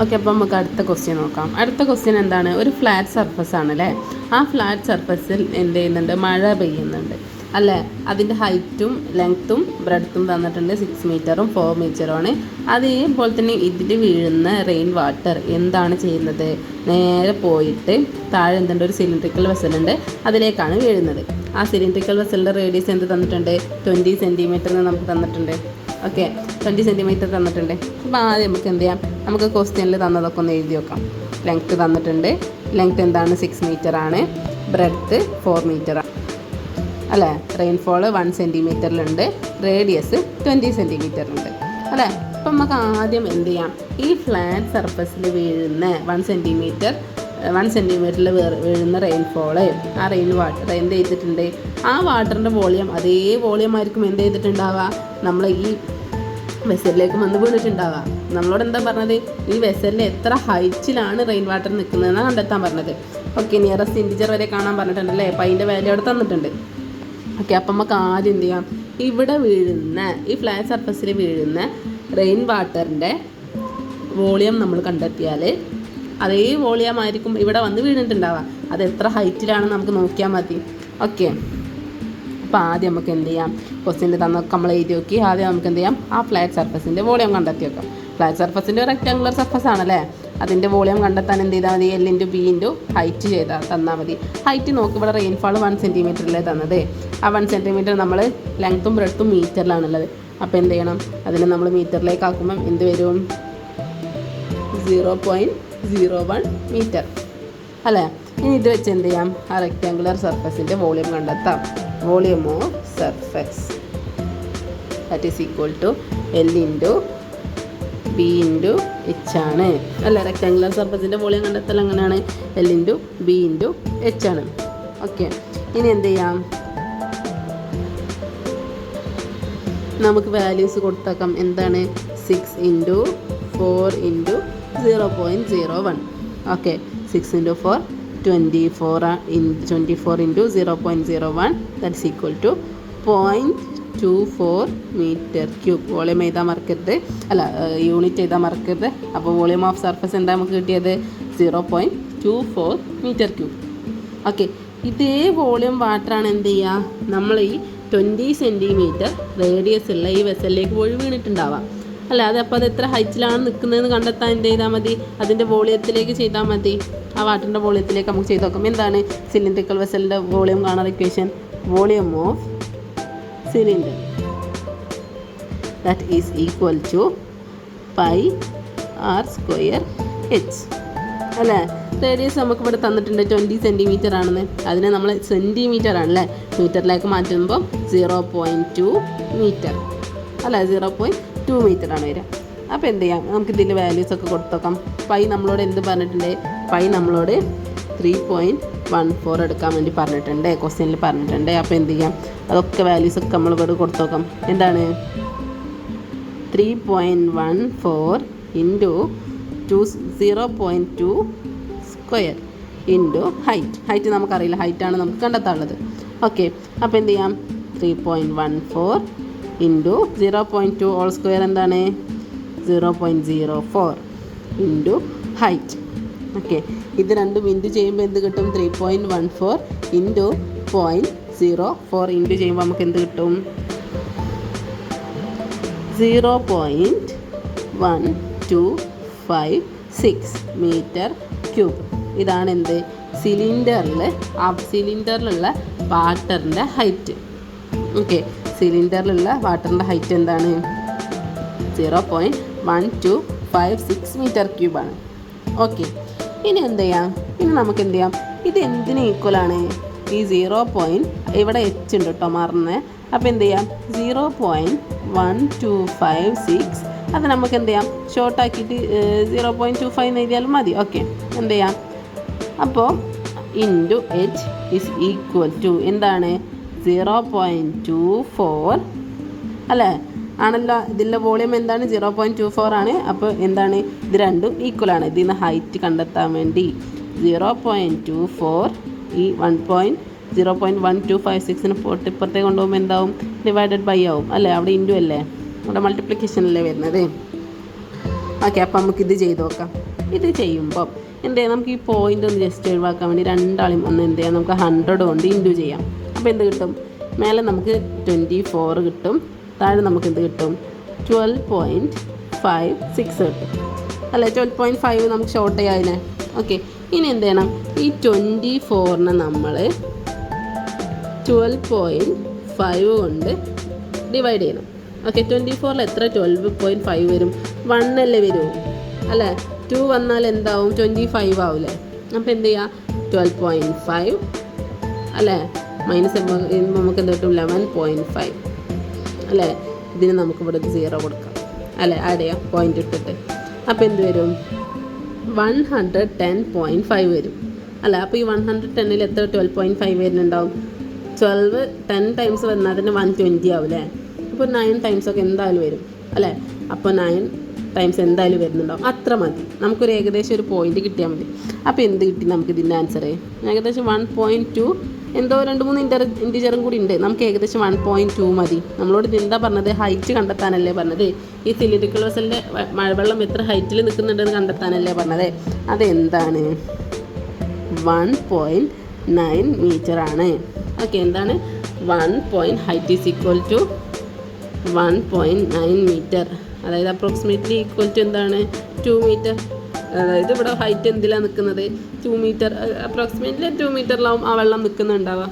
Okay, അപ്പോൾ നമുക്ക് അടുത്ത ക്വസ്റ്റ്യൻ നോക്കാം. അടുത്ത ക്വസ്റ്റ്യൻ എന്താണ്? ഒരു ഫ്ലാറ്റ് സർഫസ് ആണല്ലേ. ആ ഫ്ലാറ്റ് സർഫസിൽ എന്ത് ചെയ്യുന്നുണ്ട്? മഴ പെയ്യുന്നുണ്ട് അല്ലേ. അതിൻ്റെ ഹൈറ്റും ലെങ്ത്തും ബ്രെഡ്ത്തും തന്നിട്ടുണ്ട്. 6 മീറ്ററും 4 മീറ്ററുമാണ്. അതേപോലെ തന്നെ ഇതിൽ വീഴുന്ന റെയിൻ വാട്ടർ എന്താണ് ചെയ്യുന്നത്? നേരെ പോയിട്ട് താഴെ എന്തുണ്ട്? ഒരു സിലിണ്ടറിക്കൽ വെസലുണ്ട്, അതിലേക്കാണ് വീഴുന്നത്. ആ സിലിണ്ടറിക്കൽ വെസലിൻ്റെ റേഡിയസ് എന്ത് തന്നിട്ടുണ്ട്? 20 സെൻറ്റിമീറ്റർ നമുക്ക് തന്നിട്ടുണ്ട്. ഓക്കെ, 20 സെൻറ്റിമീറ്റർ തന്നിട്ടുണ്ട്. അപ്പോൾ ആദ്യം നമുക്ക് എന്ത് ചെയ്യാം? നമുക്ക് ക്വസ്റ്റ്യനിൽ തന്നതൊക്കെ ഒന്ന് എഴുതി വെക്കാം. ലെങ്ത്ത് തന്നിട്ടുണ്ട്. ലെങ്ത്ത് എന്താണ്? 6 മീറ്ററാണ്. ബ്രെഡ്ത്ത് 4 മീറ്ററാണ് അല്ലേ. റെയിൻഫോൾ 1 സെൻറ്റിമീറ്ററിലുണ്ട്. റേഡിയസ് 20 സെൻറ്റിമീറ്ററിലുണ്ട് അല്ലേ. അപ്പം നമുക്ക് ആദ്യം എന്ത് ചെയ്യാം? ഈ ഫ്ലാറ്റ് സർഫസിൽ വീഴുന്ന 1 സെൻറ്റിമീറ്ററിൽ വീഴുന്ന റെയിൻഫോള്, ആ റെയിൻ വാട്ടർ എന്ത് ചെയ്തിട്ടുണ്ട്? ആ വാട്ടറിൻ്റെ വോളിയം അതേ വോളിയം ആയിരിക്കും എന്ത് ചെയ്തിട്ടുണ്ടാവുക? നമ്മൾ ഈ വെസലിലേക്ക് വന്ന് വീണിട്ടുണ്ടാവുക. നമ്മളോട് എന്താ പറഞ്ഞത്? ഈ വെസലിൽ എത്ര ഹൈറ്റിലാണ് റെയിൻ വാട്ടർ നിൽക്കുന്നതെന്നാണ് കണ്ടെത്താൻ പറഞ്ഞത്. ഓക്കെ, നിയറസ്റ്റ് ഇൻറ്റിജർ വരെ കാണാൻ പറഞ്ഞിട്ടുണ്ടല്ലേ. അപ്പോൾ അതിൻ്റെ വാല്യൂ അവിടെ തന്നിട്ടുണ്ട്. ഓക്കെ, അപ്പം നമുക്ക് ആദ്യം എന്ത് ചെയ്യാം? ഇവിടെ വീഴുന്ന ഈ ഫ്ലാറ്റ് സർഫസിൽ വീഴുന്ന റെയിൻ വാട്ടറിൻ്റെ വോളിയം നമ്മൾ കണ്ടെത്തിയാൽ അതേ വോളിയം ആയിരിക്കും ഇവിടെ വന്ന് വീണിട്ടുണ്ടാവുക. അത് എത്ര ഹൈറ്റിലാണെന്ന് നമുക്ക് നോക്കിയാൽ മതി. ഓക്കെ, അപ്പോൾ ആദ്യം നമുക്ക് എന്ത് ചെയ്യാം? ക്വസ്റ്റ്യനിൽ തന്നൊക്കെ നമ്മൾ എഴുതി നോക്കി. ആദ്യം നമുക്ക് എന്ത് ചെയ്യാം? ആ ഫ്ലാറ്റ് സർഫസിൻ്റെ വോളിയം കണ്ടെത്തി വെക്കാം. ഫ്ലാറ്റ് സർഫസിൻ്റെ റെക്റ്റാങ്കുലർ സർഫസ് ആണല്ലേ. അതിൻ്റെ വോളിയം കണ്ടെത്താൻ എന്ത് ചെയ്താൽ മതി? L/B ഹൈറ്റ് ചെയ്താൽ തന്നാൽ മതി. ഹൈറ്റ് നോക്കി ഇവിടെ റെയിൻഫാൾ 1 സെൻറ്റിമീറ്ററിലേ തന്നത്. ആ 1 സെൻറ്റിമീറ്റർ നമ്മൾ ലെങ്ത്തും ബ്രെഡ്ത്തും മീറ്ററിലാണുള്ളത്. അപ്പോൾ എന്ത് ചെയ്യണം? അതിനെ നമ്മൾ മീറ്ററിലേക്ക് ആക്കുമ്പം എന്ത് വരും? 0.01 മീറ്റർ അല്ലേ. ഇനി ഇത് വെച്ച് എന്ത് ചെയ്യാം? ആ റെക്റ്റാങ്കുലർ സർഫസിൻ്റെ വോളിയം കണ്ടെത്താം. Volume of surface that is equal to L/B/H ആണ് അല്ല. റെക്റ്റാങ്കുലർ സർഫസിൻ്റെ വോളിയം കണ്ടെത്തൽ അങ്ങനെയാണ്. L/B/H ആണ്. ഓക്കെ, ഇനി എന്ത് ചെയ്യാം? നമുക്ക് വാല്യൂസ് കൊടുത്തേക്കാം. എന്താണ്? 6 × 4 × 0.01. Okay, 6 × 4 24 × 0.01 that's equal to 0.24 metre cube. Volume എഴുതാൻ മറക്കരുത്, അല്ല യൂണിറ്റ് എഴുതാൻ മറക്കരുത്. അപ്പോൾ വോളിയം ഓഫ് സർഫസ് എന്താ നമുക്ക് കിട്ടിയത്? 0.24 മീറ്റർ ക്യൂബ്. ഓക്കെ, ഇതേ വോളിയം വാട്ടറാണ് എന്ത് ചെയ്യുക? നമ്മൾ ഈ 20 സെൻറ്റിമീറ്റർ റേഡിയസ് ഉള്ള ഈ വെസലിലേക്ക് വീണിട്ടുണ്ടാവാം അല്ല. അപ്പോൾ അത് എത്ര ഹൈറ്റിലാണ് നിൽക്കുന്നതെന്ന് കണ്ടെത്താൻ എന്ത് ചെയ്താൽ മതി? അതിൻ്റെ വോളിയത്തിലേക്ക് ചെയ്താൽ മതി. ആ വാട്ടറിൻ്റെ വോളിയത്തിലേക്ക് നമുക്ക് ചെയ്ത് നോക്കാം. എന്താണ് സിലിണ്ടറിക്കൽ വെസലിൻ്റെ വോളിയം കാണാൻ equation? Volume of cylinder that is equal to πr² h അല്ലേ. റേഡിയസ് നമുക്ക് ഇവിടെ തന്നിട്ടുണ്ട് 20 സെൻറ്റിമീറ്റർ ആണെന്ന്. അതിനെ നമ്മൾ സെൻറ്റിമീറ്റർ ആണല്ലേ, മീറ്ററിലേക്ക് മാറ്റുമ്പോൾ 0.2 മീറ്റർ അല്ല, 0.2 മീറ്റർ ആണ് വരിക. അപ്പോൾ എന്ത് ചെയ്യാം? നമുക്ക് ഇതിൻ്റെ വാല്യൂസ് ഒക്കെ കൊടുത്തേക്കാം. പൈ നമ്മളോട് എന്ത് പറഞ്ഞിട്ടുണ്ട്? പൈ നമ്മളോട് 3.14 എടുക്കാൻ വേണ്ടി പറഞ്ഞിട്ടുണ്ട്, ക്വസ്റ്റ്യനിൽ പറഞ്ഞിട്ടുണ്ട്. അപ്പോൾ എന്ത് ചെയ്യാം? അതൊക്കെ വാല്യൂസൊക്കെ നമ്മൾ ഇവിടെ കൊടുത്തേക്കാം. എന്താണ്? 3.14 × 0.2 സ്ക്വയർ ഇൻറ്റു ഹൈറ്റ് നമുക്കറിയില്ല, ഹൈറ്റാണ് നമുക്ക് കണ്ടെത്താനുള്ളത്. ഓക്കെ, അപ്പോൾ എന്ത് ചെയ്യാം? 3.14 × 0.2 ഹോൾ സ്ക്വയർ എന്താണ്? 0.04 ഇൻറ്റു ഹൈറ്റ്. ഓക്കെ, ഇത് രണ്ടും ഇൻറ്റു ചെയ്യുമ്പോൾ എന്ത് കിട്ടും? 3.14 ഇൻറ്റു 0.04 ഇൻറ്റു ചെയ്യുമ്പോൾ നമുക്ക് എന്ത് കിട്ടും? 0.1256 മീറ്റർ ക്യൂബ്. ഇതാണ് എന്ത്? സിലിണ്ടറിലുള്ള വാട്ടറിൻ്റെ ഹൈറ്റ്. ഓക്കെ, സിലിണ്ടറിലുള്ള വാട്ടറിൻ്റെ ഹൈറ്റ് എന്താണ്? 0.1256 മീറ്റർ ക്യൂബാണ്. ഓക്കെ, ഇനി എന്ത് ചെയ്യാം? ഇനി നമുക്ക് എന്ത് ചെയ്യാം? ഇത് എന്തിന് ഈക്വലാണ്? ഈ 0. ഇവിടെ h ഉണ്ട് കേട്ടോ, മാറുന്നത്. അപ്പോൾ എന്ത് ചെയ്യാം? 0.1256 അത് നമുക്ക് എന്ത് ചെയ്യാം? ഷോർട്ടാക്കിയിട്ട് 0.25 എഴുതിയാലും മതി. ഓക്കെ, എന്ത് ചെയ്യാം? അപ്പോൾ into h is equal to എന്താണ്? 0.24 അല്ലേ ആണല്ലോ. ഇതിൻ്റെ വോളിയം എന്താണ്? 0.24 ആണ്. അപ്പോൾ എന്താണ്? ഇത് രണ്ടും ഈക്വലാണ്. ഇതിൽ നിന്ന് ഹൈറ്റ് കണ്ടെത്താൻ വേണ്ടി 0.24 ഈ 0.1256 ഇപ്പുറത്തേക്ക് കൊണ്ടുപോകുമ്പോൾ എന്താവും? ഡിവൈഡഡ് ബൈ ആവും അല്ലേ. അവിടെ ഇൻറ്റു അല്ലേ, അവിടെ മൾട്ടിപ്ലിക്കേഷൻ അല്ലേ വരുന്നത്. ഓക്കെ, അപ്പോൾ നമുക്കിത് ചെയ്ത് നോക്കാം. ഇത് ചെയ്യുമ്പം എന്ത് ചെയ്യാം, നമുക്ക് ഈ പോയിൻ്റ് ഒന്ന് ജസ്റ്റ് ഒഴിവാക്കാൻ വേണ്ടി രണ്ടാളും ഒന്ന് എന്ത് ചെയ്യാം, നമുക്ക് 100 കൊണ്ട് ഇൻറ്റു ചെയ്യാം. അപ്പോൾ എന്ത് കിട്ടും, മേലെ നമുക്ക് 24 കിട്ടും, താഴെ നമുക്ക് എന്ത് കിട്ടും, 12.56 കിട്ടും അല്ലേ. 12.5 നമുക്ക് ഷോർട്ട് ചെയ്യാം അതിനെ. ഓക്കെ, ഇനി എന്ത് ചെയ്യണം, ഈ 24നെ നമ്മൾ 12.5 കൊണ്ട് ഡിവൈഡ് ചെയ്യണം. ഓക്കെ, 24ൽ എത്ര 12.5 വരും, 1 അല്ലേ വരൂ അല്ലേ. 2 വന്നാൽ എന്താവും, 25 ആവില്ലേ. അപ്പോൾ എന്ത് ചെയ്യുക, 12.5 അല്ലേ മൈനസ് നമുക്ക് എന്ത് കിട്ടും, 11.5 അല്ലേ. ഇതിന് നമുക്ക് ഇവിടെ 0 കൊടുക്കാം അല്ലേ, ആഡ് ചെയ്യാം പോയിൻ്റ് ഇട്ടിട്ട്. അപ്പോൾ എന്ത് വരും, 110.5 വരും അല്ല. അപ്പോൾ ഈ 110ൽ എത്ര 12.5 വരുന്നുണ്ടാവും, 10 ടൈംസ് വന്നാൽ തന്നെ 120 ആവില്ലേ. അപ്പോൾ 9 ടൈംസൊക്കെ എന്തായാലും വരും അല്ലേ. അപ്പോൾ 9 ടൈംസ് എന്തായാലും വരുന്നുണ്ടാവും, അത്ര മതി. നമുക്കൊരു ഏകദേശം ഒരു പോയിൻ്റ് കിട്ടിയാൽ മതി. അപ്പോൾ എന്ത് കിട്ടി നമുക്ക് ഇതിൻ്റെ ആൻസർ, ഏകദേശം 1.2 എന്തോ 2-3 ഇൻറ്റിജറും കൂടി ഉണ്ട്. നമുക്ക് ഏകദേശം 1.2 മതി. നമ്മളോട് എന്താ പറഞ്ഞത്, ഹൈറ്റ് കണ്ടെത്താനല്ലേ പറഞ്ഞത്. ഈ സിലിണ്ടറിക്കൽ വെസലിൻ്റെ മഴവെള്ളം എത്ര ഹൈറ്റിൽ നിൽക്കുന്നുണ്ടെന്ന് കണ്ടെത്താനല്ലേ പറഞ്ഞത്. അതെന്താണ്, 1.9 മീറ്ററാണ്. ഓക്കെ, എന്താണ് 1 height is equal to 1.9 metre, അതായത് അപ്രോക്സിമേറ്റ്ലി ഈക്വൽ ടു എന്താണ്, 2 മീറ്റർ. അതായത് ഇവിടെ ഹൈറ്റ് എന്തിലാണ് നിൽക്കുന്നത്, 2 മീറ്റർ, അപ്രോക്സിമേറ്റ്ലി 2 മീറ്ററിലാവും ആ വെള്ളം നിൽക്കുന്നുണ്ടാവുക.